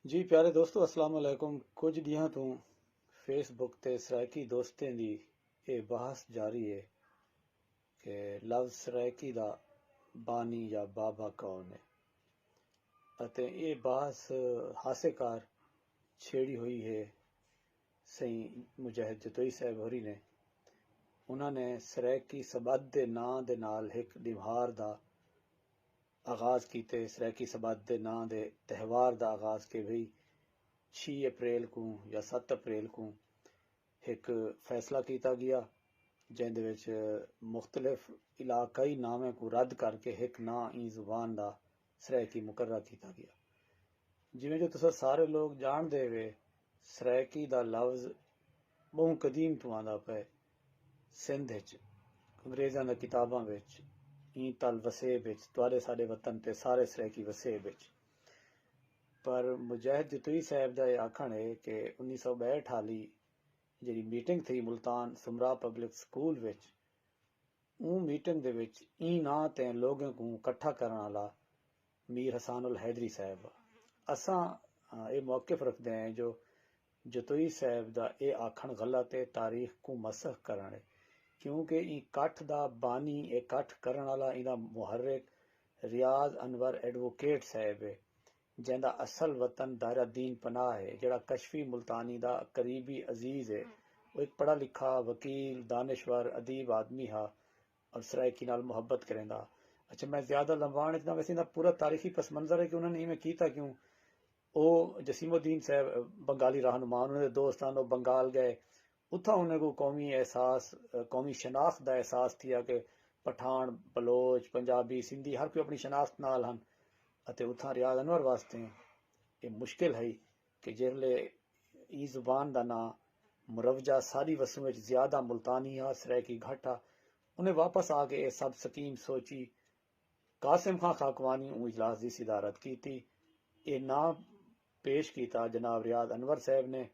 जी प्यारे दोस्तो अस्सलाम वालेकुम। कुछ दियां तो फेसबुक ते सराइकी दोस्तें दी ਇਹ ਬਹਿਸ ਜਾਰੀ ਹੈ ਕਿ ਲਫ਼ਜ਼ ਸਰਾਇਕੀ ਦਾ ਬਾਨੀ ਜਾਂ ਬਾਬਾ ਕੌਣ ਹੈ ਅਤੇ ਇਹ ਬਹਿਸ ਹਾਸੇਕਾਰ ਛੇੜੀ ਹੋਈ ਹੈ ਸਹੀ ਮੁਜਾਹਿਦ ਜਤੋਈ ਸਾਹਿਬ ਹੋਰੀ ਨੇ। ਉਹਨਾਂ ਨੇ ਸਰਾਇਕੀ ਸਬਦ ਦੇ ਨਾਂ ਦੇ ਨਾਲ ਇੱਕ ਦਿਵਹਾਰ ਦਾ ਆਗਾਜ਼ ਕੀਤੇ, ਸਰਾਇਕੀ ਸਬਦ ਦੇ ਨਾਂ ਦੇ ਤਿਉਹਾਰ ਦਾ ਆਗਾਜ਼ ਕਿ ਭਈ 6 ਅਪ੍ਰੈਲ को या 7 अप्रैल को एक फैसला किया गया जिंदे विच मुख्तलिफ इलाकाई नामे को रद्द करके एक ना ई जुबान का सरायकी मुकर्रा किया गया। जिमें जो तुस सारे लोग जानते वे सरायकी का लफ्ज़ बहु कदीम तो आंदा पे सिंध अंग्रेज़ां दी किताबां विच ई तल वसेब विच तुहाडे साडे वतन ते सारे सरायकी वसेब विच। पर मुजाहिद जतोई साहब का यह आखण है कि 1962 वाली जी मीटिंग थी मुल्तान सुमरा पब्लिक स्कूल विच, ऊ मीटिंग दे विच ई ना ते लोगों को इकट्ठा करने वाला मीर हसन उल हैदरी साहब। असां ये मौक़िफ़ रखते हैं जो जतोई साहब का ये आखण गलत है, तारीख को मसख करना है, क्योंकि ई कट्ठ दा बानी ये कट्ठ करने वाला इदा मुहर्रिक रियाज अनवर एडवोकेट साहब है, जिंदा असल वतन दायरा दीन पनाह है, जड़ा कशफी मुल्तानी दा करीबी अजीज है। वो एक पढ़ा लिखा वकील दानिश्वर अदीब आदमी हा और सरायकी नाल मुहब्बत करेंदा। अच्छा, मैं ज्यादा लंबाण इतना वैसे ना पूरा तारीखी पस मंजर है कि उन्होंने इवें कीता क्यों। वो जसीमुद्दीन साहब बंगाली रहनुमा, उन्होंने दोस्तान वो बंगाल गए, उथा उन्हें को कौमी एहसास कौमी शनाख्त का एहसास थिया कि पठान बलोच पंजाबी सिंधी हर कोई अपनी शनाख्त नाल हन। अते उथा रियाज अनवर वास्ते ये मुश्किल है कि जिसले ई जुबान का ना मुरवजा सारी वसू में ज्यादा मुल्तानी आ सरायकी घट आ, उन्हें वापस आके ये सब स्कीम सोची। कासिम खां खाकवानी इजलास की सिदारत की थी, ये ना पेश किया जनाब रियाज अनवर साहब ने।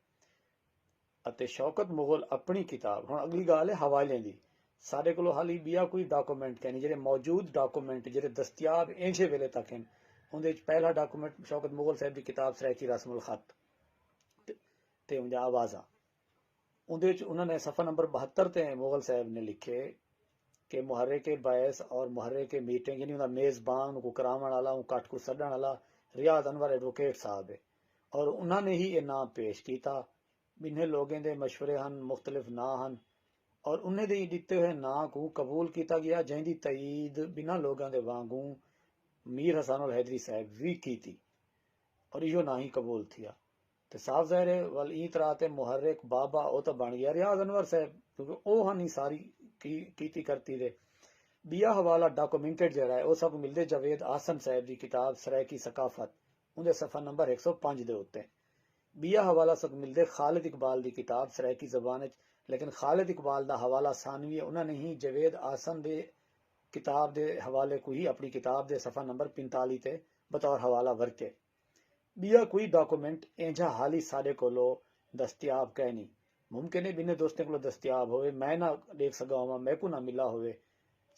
अते शौकत मुगल अपनी किताब हुण अगली गाल है हवाले की, साढ़े को हाली बिया कोई डॉक्यूमेंट कहनी जेडे मौजूद डॉक्यूमेंट जेडे दस्तियाब इंजे वेले तक हैं। उनके पहला डॉक्यूमेंट शौकत मुगल साहब की किताब सरायकी रस्मुल खत ते उनका आवाज़ा, उनके उन्होंने सफ़ा नंबर 72 ते मुगल साहब ने लिखे कि मुहर्रे के बैस और मुहर्रे के मीटिंग यानी उनका मेज़बान को करावन वाला कट को सदन वाला रियाज अनवर एडवोकेट साहब है, और उन्होंने ही ये नाम पेश किया। इन्हें लोगों के मशवरे हैं, मुख्तलिफ ना हैं, और उन्हें दिते हुए ना को कबूल किया गया, जिंदी तईद बिना लोगों के वांगू मीर हसन उल हैदरी साहब भी की थी, और यो ना ही कबूल थिया। तो साफ ज़ाहिर है वल ई तरह ते मुहर्रिक बाबा वो तो बन गया रियाज अनवर साहब, क्योंकि वो हनी सारी की करती दे। बिया हवाला डॉक्यूमेंटेड जरा है वो सब मिलते जावेद आसन साहब की किताब सरायकी सकाफत, उनके सफ़ा नंबर 105 दे उत्ते। बिया हवाला सब मिलते खालिद इकबाल की किताब सरायकी जबान, लेकिन खालिद इकबाल का हवाला सानवी है, उन्होंने ही जवेद आसन दे किताब दे हवाले को ही अपनी किताब दे सफ़ा नंबर 45 ते बतौर हवाला वरते। बिया कोई डॉक्यूमेंट इंजा हाली साडे कोलो दस्तियाब कह नहीं, मुमकिन है बिने दोस्तों को दस्तियाब होवे, मैं ना देख सका हुआ, मैं को ना मिला होवे।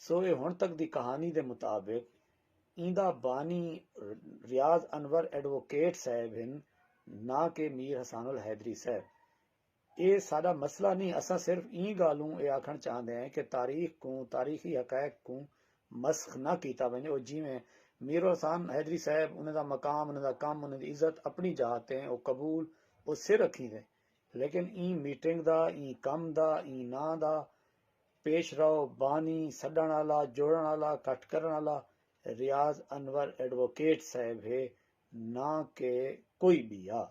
सो ये हुण तक दी कहानी दे मुताबिक इंदा बानी रियाज अनवर एडवोकेट साहब हैं, ना के मीर हसन उल हैदरी साहब। ये साडा मसला नहीं, असा सिर्फ ई गालूं ये आखण चाहते हैं कि तारीख को तारीखी हकायक को मस्ख ना किया वने। और जिमें मीर हसन हैदरी साहब उनका मकाम उनका कम उनकी इज्जत अपनी जाते हैं वो कबूल वो सिर रखी दे, लेकिन ई मीटिंग दा ई कम दा ई ना दा पेश रहो बानी सडण वाला जोड़न वाला कट करन वाला रियाज अनवर एडवोकेट साहब है, ना के कोई भी आ।